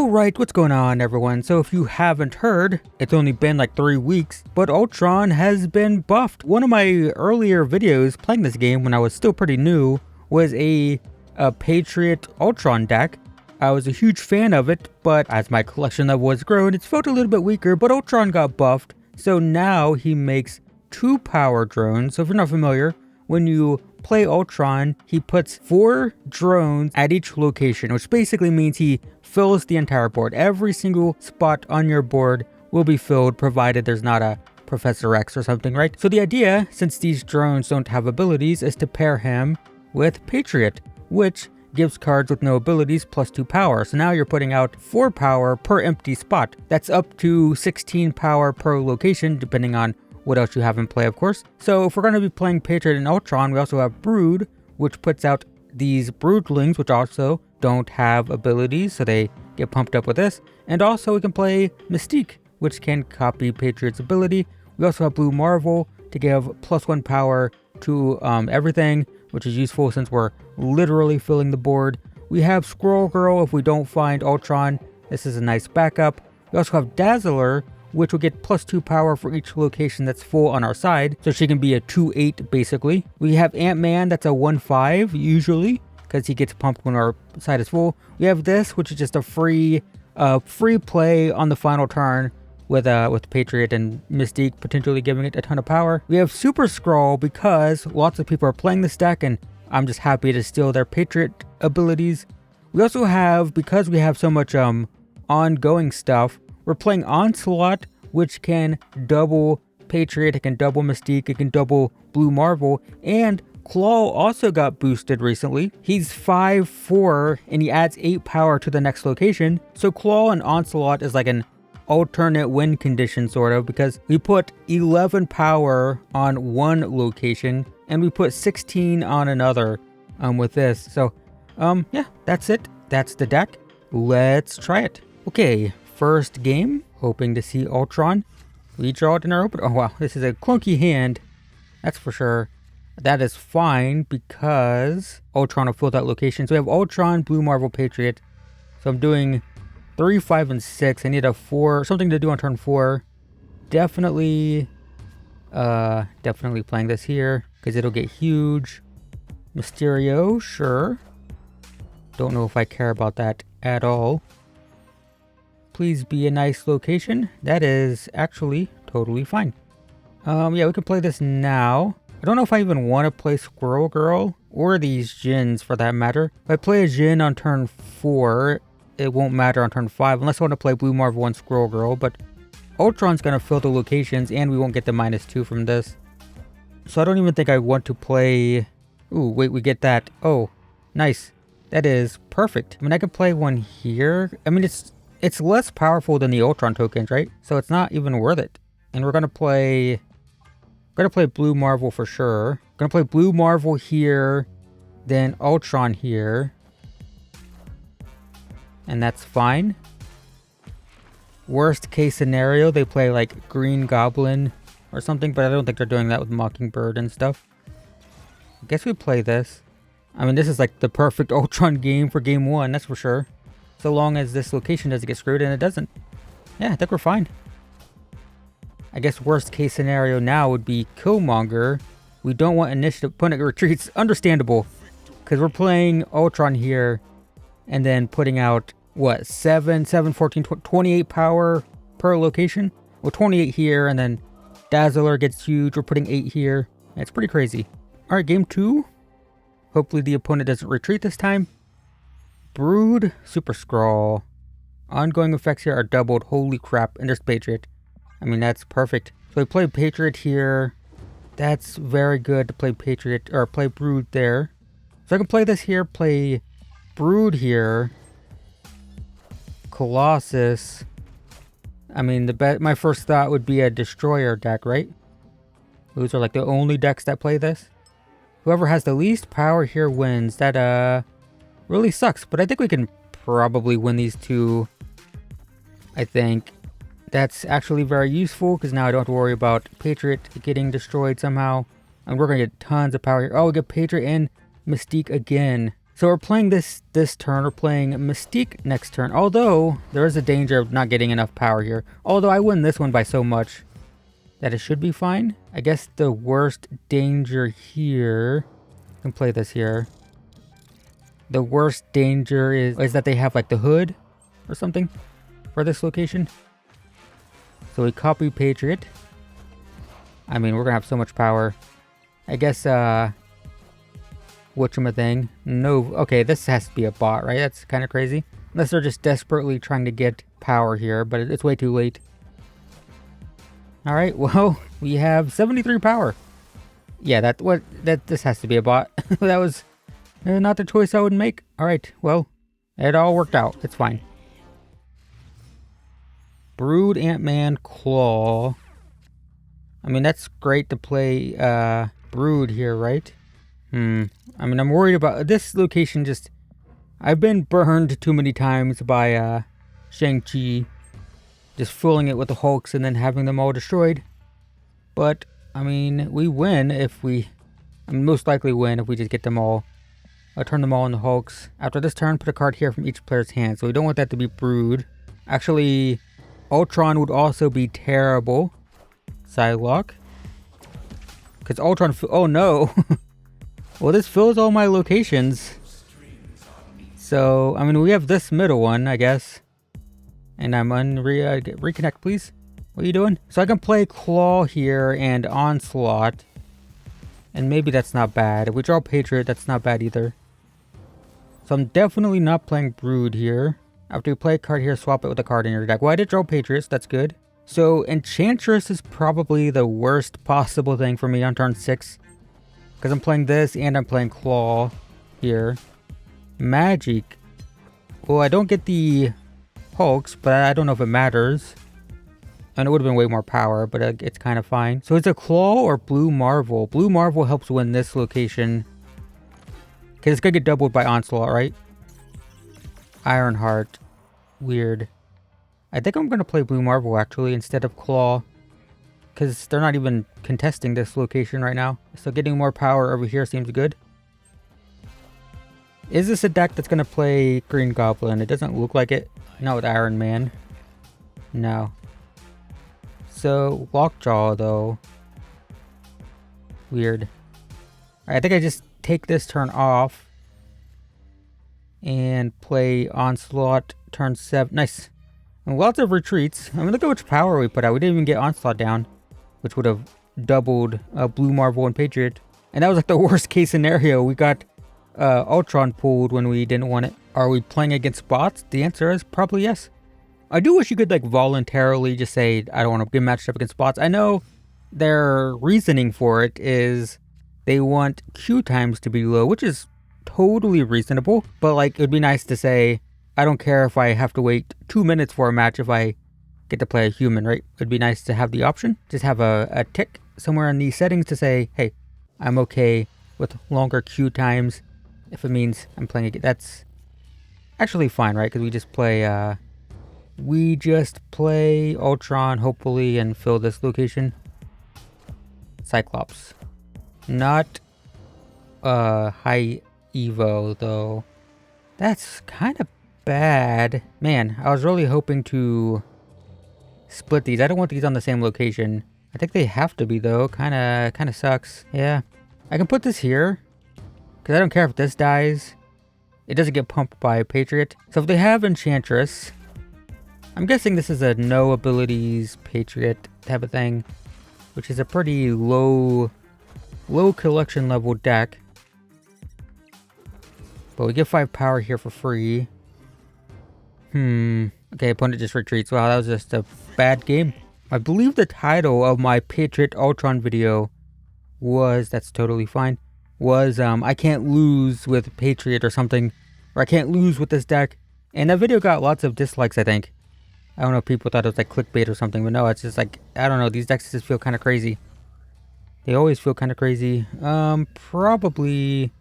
Alright, what's going on everyone? So if you haven't heard, it's only been like 3 weeks, but Ultron has been buffed. One of my earlier videos playing this game when I was still pretty new was a Patriot Ultron deck. I was a huge fan of it, but as my collection level was growing, it's felt a little bit weaker, but Ultron got buffed. So now he makes 2 power drones. So if you're not familiar, when you play Ultron, he puts 4 drones at each location, which basically means he fills the entire board. Every single spot on your board will be filled, provided there's not a Professor X or something, right? So the idea, since these drones don't have abilities, is to pair him with Patriot, which gives cards with no abilities plus 2 power. So now you're putting out 4 power per empty spot. That's up to 16 power per location, depending on what else you have in play, of course. So if we're going to be playing Patriot and Ultron, we also have Brood, which puts out these Broodlings, which also don't have abilities, so they get pumped up with this. And also we can play Mystique, which can copy Patriot's ability. We also have Blue Marvel to give +1 power to everything, which is useful since we're literally filling the board. We have Squirrel Girl if we don't find Ultron. This is a nice backup. We also have Dazzler, which will get +2 power for each location that's full on our side. So she can be a 2/8 basically. We have Ant-Man, that's a 1/5 usually, because he gets pumped when our side is full. We have this, which is just a free play on the final turn with Patriot and Mystique potentially giving it a ton of power. We have Super Skrull because lots of people are playing this deck and I'm just happy to steal their Patriot abilities. We also have, because we have so much ongoing stuff, we're playing Onslaught, which can double Patriot, it can double Mystique, it can double Blue Marvel, and Claw also got boosted recently. He's 5/4 and he adds 8 power to the next location. So Claw and Onslaught is like an alternate win condition sort of, because we put 11 power on one location and we put 16 on another with this. So yeah, that's it. That's the deck. Let's try it. Okay, first game, hoping to see Ultron. We draw it in our open. Oh wow, this is a clunky hand, that's for sure. That is fine because Ultron will fill that location. So we have Ultron, Blue Marvel, Patriot. So I'm doing 3, 5, and 6. I need a 4, something to do on turn 4. Definitely playing this here because it'll get huge. Mysterio, sure. Don't know if I care about that at all. Please be a nice location. That is actually totally fine. Yeah, we can play this now. I don't know if I even want to play Squirrel Girl or these Jins for that matter. If I play a Jin on turn 4, it won't matter on turn 5 unless I want to play Blue Marvel and Squirrel Girl, but Ultron's going to fill the locations and we won't get the -2 from this. So I don't even think I want to play... Ooh, wait, we get that. Oh, nice. That is perfect. I mean, I could play one here. I mean, it's less powerful than the Ultron tokens, right? So it's not even worth it. And we're going to play Blue Marvel for sure. Gonna play Blue Marvel here, then Ultron here. And that's fine. Worst case scenario, they play like Green Goblin or something, but I don't think they're doing that with Mockingbird and stuff. I guess we play this. I mean, this is like the perfect Ultron game for game 1, that's for sure. So long as this location doesn't get screwed, and it doesn't. Yeah, I think we're fine. I guess worst case scenario now would be Killmonger. We don't want initiative, opponent retreats. Understandable, because we're playing Ultron here and then putting out, what, 7, 14, 28 power per location? Well, 28 here, and then Dazzler gets huge. We're putting 8 here. It's pretty crazy. All right, game 2. Hopefully the opponent doesn't retreat this time. Brood, Super Skrull. Ongoing effects here are doubled. Holy crap, and there's Patriot. I mean, that's perfect. So we play Patriot here. That's very good to play Patriot, or play Brood there. So I can play this here, play Brood here. Colossus. I mean, my first thought would be a Destroyer deck, right? Those are like the only decks that play this. Whoever has the least power here wins. That really sucks, but I think we can probably win these two. I think. That's actually very useful because now I don't have to worry about Patriot getting destroyed somehow. And we're going to get tons of power here. Oh, we get Patriot and Mystique again. So we're playing this turn, we're playing Mystique next turn, although there is a danger of not getting enough power here. Although I win this one by so much that it should be fine. I guess the worst danger here, I can play this here. The worst danger is that they have like the hood or something for this location. So we copy Patriot. I mean, we're gonna have so much power. I guess, whatchamathing. No, okay, this has to be a bot, right? That's kind of crazy. Unless they're just desperately trying to get power here, but it's way too late. Alright, well, we have 73 power. Yeah, this has to be a bot. That was not the choice I would make. Alright, well, it all worked out. It's fine. Brood, Ant-Man, Claw. I mean, that's great to play Brood here, right? I mean, I'm worried about this location. Just, I've been burned too many times by Shang-Chi. Just filling it with the Hulks and then having them all destroyed. But, I mean, we win if we... I mean, most likely win if we just get them all. I'll turn them all into Hulks. After this turn, put a card here from each player's hand. So we don't want that to be Brood. Actually, Ultron would also be terrible. Psylocke. Because Ultron... Oh, no. Well, this fills all my locations. So, I mean, we have this middle one, I guess. And I'm reconnect, please. What are you doing? So I can play Claw here and Onslaught. And maybe that's not bad. If we draw Patriot, that's not bad either. So I'm definitely not playing Brood here. After you play a card here, swap it with a card in your deck. Well, I did draw Patriots. That's good. So Enchantress is probably the worst possible thing for me on turn 6. Because I'm playing this and I'm playing Claw here. Magic. Well, I don't get the Hulks, but I don't know if it matters. And it would have been way more power, but it's kind of fine. So it's a Claw or Blue Marvel. Blue Marvel helps win this location. Because it's going to get doubled by Onslaught, right? Ironheart. Weird. I think I'm going to play Blue Marvel, actually, instead of Claw. Because they're not even contesting this location right now. So getting more power over here seems good. Is this a deck that's going to play Green Goblin? It doesn't look like it. Not with Iron Man. No. So, Lockjaw, though. Weird. I think I just take this turn off. And play Onslaught turn 7. Nice. And lots of retreats. I mean, look at which power we put out. We didn't even get Onslaught down. Which would have doubled Blue Marvel and Patriot. And that was like the worst case scenario. We got Ultron pulled when we didn't want it. Are we playing against bots? The answer is probably yes. I do wish you could like voluntarily just say, I don't want to get matched up against bots. I know their reasoning for it is they want queue times to be low, which is totally reasonable. But like, it would be nice to say, I don't care if I have to wait 2 minutes for a match if I get to play a human, right? It'd be nice to have the option. Just have a tick somewhere in the settings to say, hey, I'm okay with longer queue times if it means I'm playing it. That's actually fine, right? Because we just play Ultron, hopefully, and fill this location. Cyclops. Not high Evo, though. That's kind of bad. Man, I was really hoping to split these. I don't want these on the same location. I think they have to be, though. Kind of sucks. Yeah. I can put this here. Because I don't care if this dies. It doesn't get pumped by Patriot. So if they have Enchantress, I'm guessing this is a no abilities Patriot type of thing. Which is a pretty low collection level deck. But we get 5 power here for free. Okay, opponent just retreats. Wow, that was just a bad game. I believe the title of my Patriot Ultron video was, that's totally fine, was I can't lose with Patriot or something. Or I can't lose with this deck. And that video got lots of dislikes, I think. I don't know if people thought it was like clickbait or something, but no, it's just like, I don't know, these decks just feel kind of crazy. They always feel kind of crazy. Probably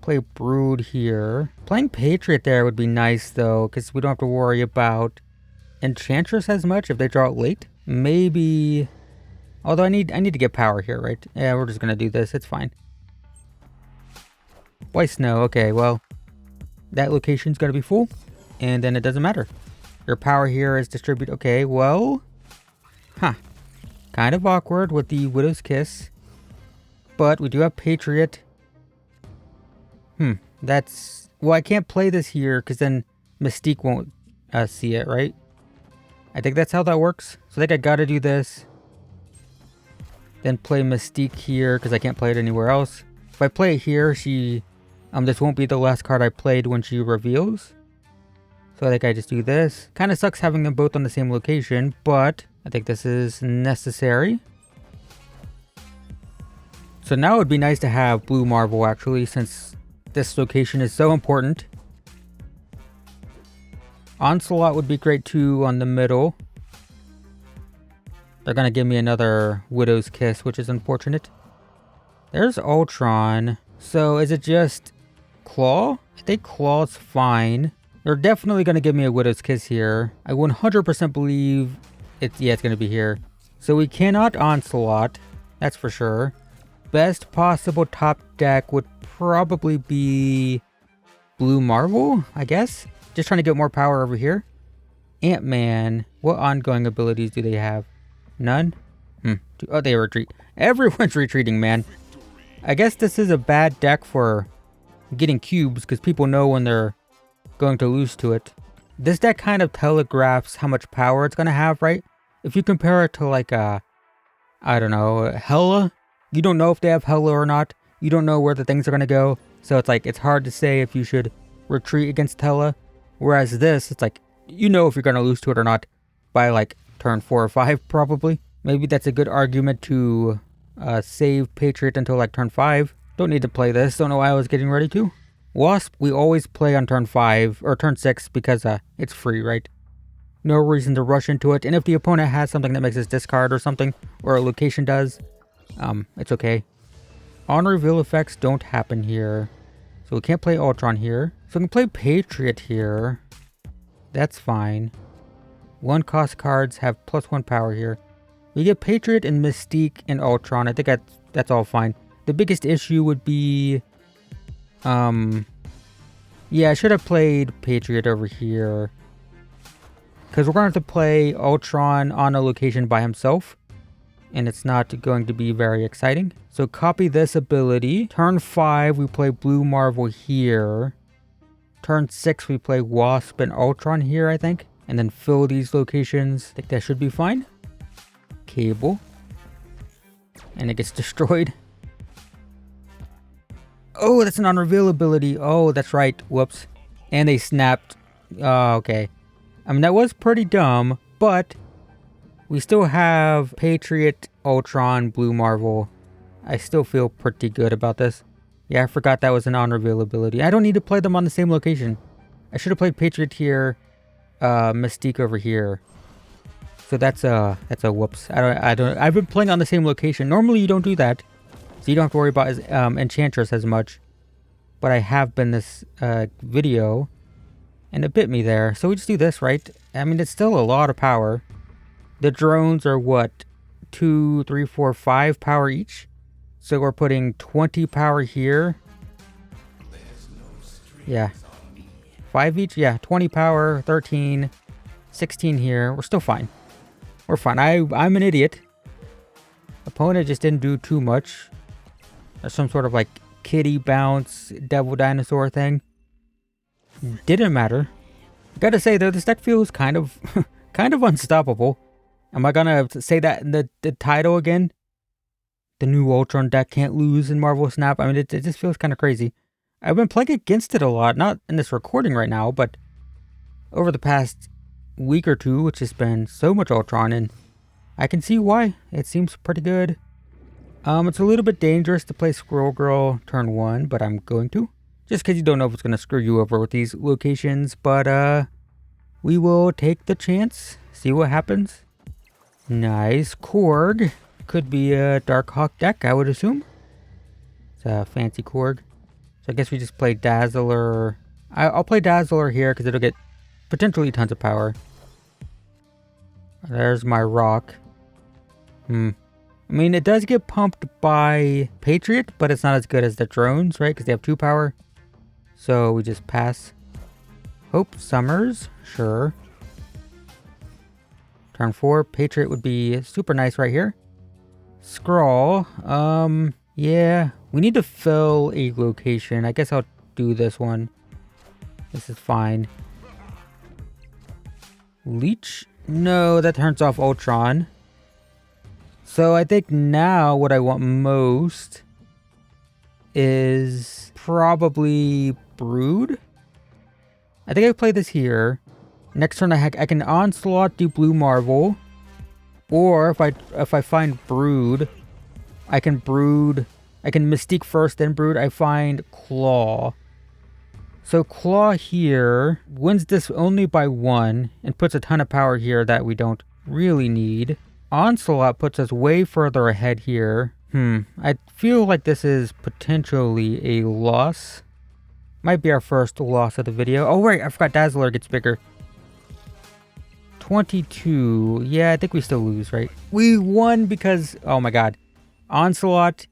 play Brood here. Playing Patriot there would be nice though, because we don't have to worry about Enchantress as much if they draw it late. Maybe, although I need to get power here, right? Yeah, we're just gonna do this. It's fine. Why Snow? Okay, well, that location's gonna be full, and then it doesn't matter. Your power here is distributed. Okay, well, kind of awkward with the Widow's Kiss, but we do have Patriot. That's, well, I can't play this here because then Mystique won't see it, right? I think that's how that works. So I think I gotta do this, then play Mystique here because I can't play it anywhere else. If I play it here, this won't be the last card I played when she reveals. So I think I just do this. Kind of sucks having them both on the same location, but I think this is necessary. So now it would be nice to have Blue Marvel actually, since this location is so important. Onslaught would be great too on the middle. They're gonna give me another Widow's Kiss, which is unfortunate. There's Ultron. So is it just Claw? I think Claw's fine. They're definitely gonna give me a Widow's Kiss here. I 100% believe it's gonna be here. So we cannot Onslaught, that's for sure. Best possible top deck would probably be Blue Marvel, I guess. Just trying to get more power over here. Ant-Man, what ongoing abilities do they have? None? Oh, they retreat. Everyone's retreating, man. I guess this is a bad deck for getting cubes because people know when they're going to lose to it. This deck kind of telegraphs how much power it's going to have, right? If you compare it to like I don't know, Hela, you don't know if they have Hela or not. You don't know where the things are going to go. So it's like, it's hard to say if you should retreat against Hela. Whereas this, it's like, you know if you're going to lose to it or not by like turn 4 or 5 probably. Maybe that's a good argument to save Patriot until like turn 5. Don't need to play this. Don't know why I was getting ready to. Wasp, we always play on turn 5 or turn 6 because it's free, right? No reason to rush into it. And if the opponent has something that makes us discard or something, or a location does, it's okay. On reveal effects don't happen here. So we can't play Ultron here. So we can play Patriot here. That's fine. 1 cost cards have +1 power here. We get Patriot and Mystique and Ultron. I think that's all fine. The biggest issue would be... yeah, I should have played Patriot over here. Because we're going to have to play Ultron on a location by himself. And it's not going to be very exciting. So copy this ability. Turn 5, we play Blue Marvel here. Turn 6, we play Wasp and Ultron here, I think. And then fill these locations. I think that should be fine. Cable. And it gets destroyed. Oh, that's an on-reveal ability. Oh, that's right. Whoops. And they snapped. Oh, okay. I mean, that was pretty dumb, but we still have Patriot, Ultron, Blue Marvel. I still feel pretty good about this. Yeah, I forgot that was an on-reveal ability. I don't need to play them on the same location. I should have played Patriot here, Mystique over here. So that's a whoops. I've been playing on the same location. Normally you don't do that. So you don't have to worry about Enchantress as much. But I have been this video. And it bit me there. So we just do this, right? I mean, it's still a lot of power. The drones are what? 2, 3, 4, 5 power each. So we're putting 20 power here. Yeah. 5 each? Yeah, 20 power, 13, 16 here. We're still fine. We're fine. I'm an idiot. Opponent just didn't do too much. There's some sort of like kitty bounce, devil dinosaur thing. Didn't matter. Gotta say though, this deck feels kind of unstoppable. Am I gonna say that in the title again? The new Ultron deck can't lose in Marvel Snap. I mean, it just feels kind of crazy. I've been playing against it a lot, not in this recording right now, but over the past week or two, which has been so much Ultron, and I can see why. It seems pretty good. It's a little bit dangerous to play Squirrel Girl turn 1, but I'm going to. Just because you don't know if it's going to screw you over with these locations, but we will take the chance, see what happens. Nice. Korg. Could be a Darkhawk deck, I would assume. It's a fancy Korg. So I guess we just play Dazzler. I'll play Dazzler here because it'll get potentially tons of power. There's my rock. I mean, it does get pumped by Patriot, but it's not as good as the drones, right? Because they have 2 power. So we just pass. Hope Summers, sure. Turn 4, Patriot would be super nice right here. Scrawl, yeah. We need to fill a location. I guess I'll do this one. This is fine. Leech? No, that turns off Ultron. So I think now what I want most is probably Brood. I think I play this here. Next turn I can Onslaught, do Blue Marvel. Or if I find Brood, I can Mystique first, then Brood. I find Claw. So Claw here wins this only by 1 and puts a ton of power here that we don't really need. Onslaught puts us way further ahead here. I feel like this is potentially a loss. Might be our first loss of the video. Oh wait, I forgot Dazzler gets bigger. 22. Yeah, I think we still lose, right? We won because, oh my god. Onslaught.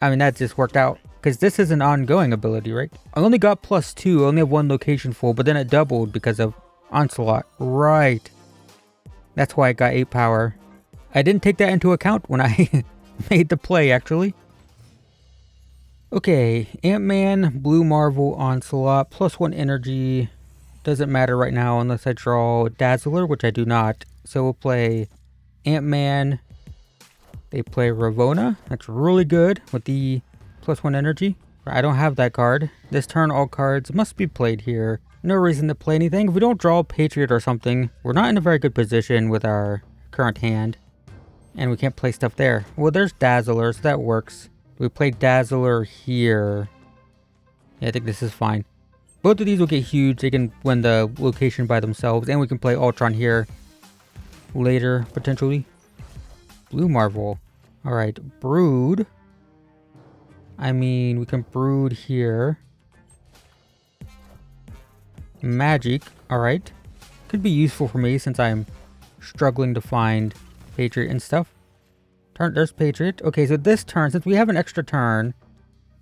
I mean, that just worked out. Because this is an ongoing ability, right? I only got +2. I only have 1 location full, but then it doubled because of Onslaught. Right. That's why I got 8 power. I didn't take that into account when I made the play, actually. Okay, Ant-Man, Blue Marvel, Onslaught, +1 energy. Doesn't matter right now unless I draw Dazzler, which I do not. So we'll play Ant-Man. They play Ravonna. That's really good with the +1 energy. I don't have that card. This turn, all cards must be played here. No reason to play anything. If we don't draw a Patriot or something, we're not in a very good position with our current hand. And we can't play stuff there. Well, there's Dazzler, so that works. We play Dazzler here. Yeah, I think this is fine. Both of these will get huge. They can win the location by themselves. And we can play Ultron here later, potentially. Blue Marvel. Alright, Brood. I mean, we can Brood here. Magic. Alright. Could be useful for me since I'm struggling to find Patriot and stuff. There's Patriot. Okay, so this turn, since we have an extra turn,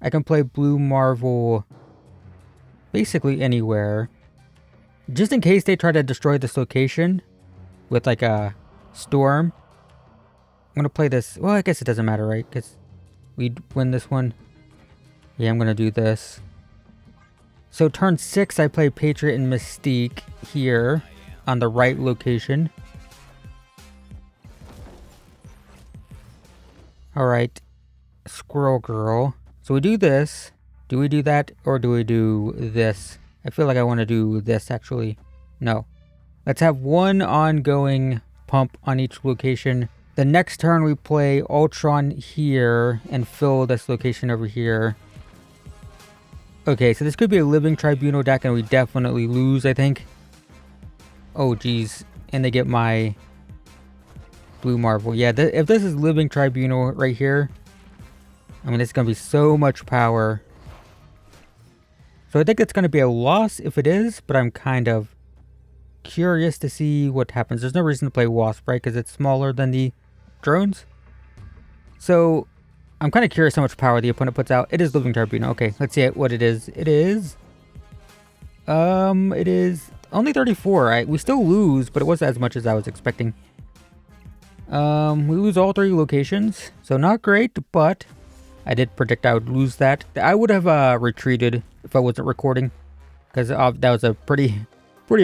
I can play Blue Marvel basically anywhere. Just in case they try to destroy this location with like a storm. I'm going to play this. Well, I guess it doesn't matter, right? Because we win this one. Yeah, I'm going to do this. So turn 6, I play Patriot and Mystique here on the right location. Alright, Squirrel Girl. So we do this. Do we do that or do we do this? I feel like I want to do this actually. No. Let's have 1 ongoing pump on each location. The next turn we play Ultron here and fill this location over here. Okay, so this could be a Living Tribunal deck and we definitely lose, I think. Oh geez. And they get my Blue Marvel. Yeah, if this is Living Tribunal right here, I mean, it's going to be so much power. So I think it's going to be a loss if it is, but I'm kind of curious to see what happens. There's no reason to play Wasp, right? Because it's smaller than the drones. So I'm kind of curious how much power the opponent puts out. It is Living Tribunal. Okay, let's see what it is. It is only 34. We still lose, but it wasn't as much as I was expecting. We lose all 3 locations, so not great, but I did predict I would lose that. I would have retreated if I wasn't recording, because that was a pretty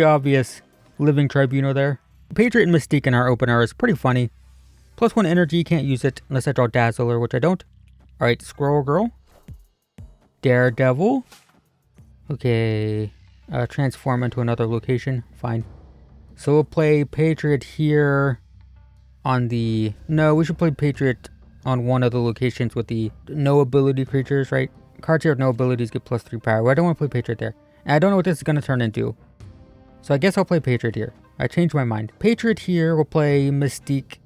obvious Living Tribunal there. Patriot and Mystique in our opener is pretty funny. +1 energy, can't use it unless I draw Dazzler, which I don't. Alright, Squirrel Girl. Daredevil. Okay, transform into another location, fine. So we'll play Patriot here. No, we should play Patriot on one of the locations with the no ability creatures, right? Cards here with no abilities get +3 power. Well, I don't want to play Patriot there. And I don't know what this is going to turn into. So I guess I'll play Patriot here. I changed my mind. Patriot here, we'll play Mystique.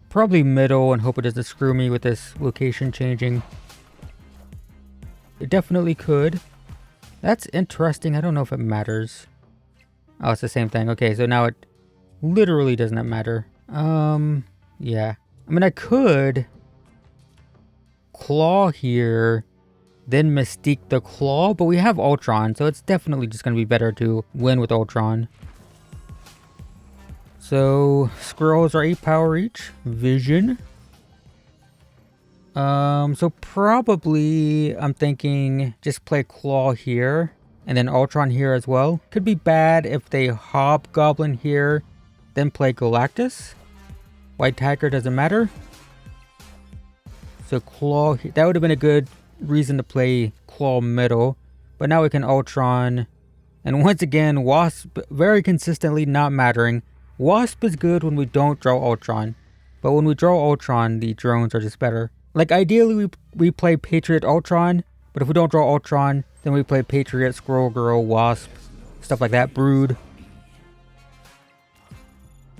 Probably middle and hope it doesn't screw me with this location changing. It definitely could. That's interesting. I don't know if it matters. Oh, it's the same thing. Okay, so now it literally does not matter. Yeah. I mean, I could Claw here then Mystique the Claw, but we have Ultron, so it's definitely just going to be better to win with Ultron. So, Squirrels are 8 power each. Vision. So probably, I'm thinking just play Claw here, and then Ultron here as well. Could be bad if they Hobgoblin here, then play Galactus. White Tiger doesn't matter. So Claw, that would have been a good reason to play Claw middle. But now we can Ultron. And once again, Wasp very consistently not mattering. Wasp is good when we don't draw Ultron. But when we draw Ultron, the drones are just better. Like ideally we play Patriot Ultron. But if we don't draw Ultron, then we play Patriot, Squirrel Girl, Wasp. Stuff like that. Brood.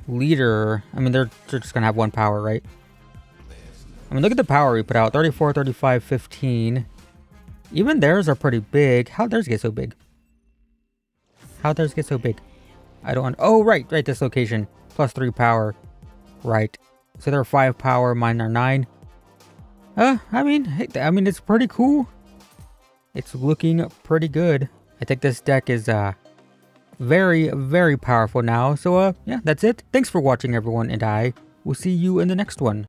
Leader. I mean, they're just going to have 1 power, right? I mean, look at the power we put out. 34, 35, 15. Even theirs are pretty big. How'd theirs get so big? How'd theirs get so big? I don't... Oh, right. This location. Plus 3 power. Right. So they're 5 power. Mine are 9. I mean, it's pretty cool. It's looking pretty good. I think this deck is, very, very powerful now. So, yeah, that's it. Thanks for watching, everyone. And I will see you in the next one.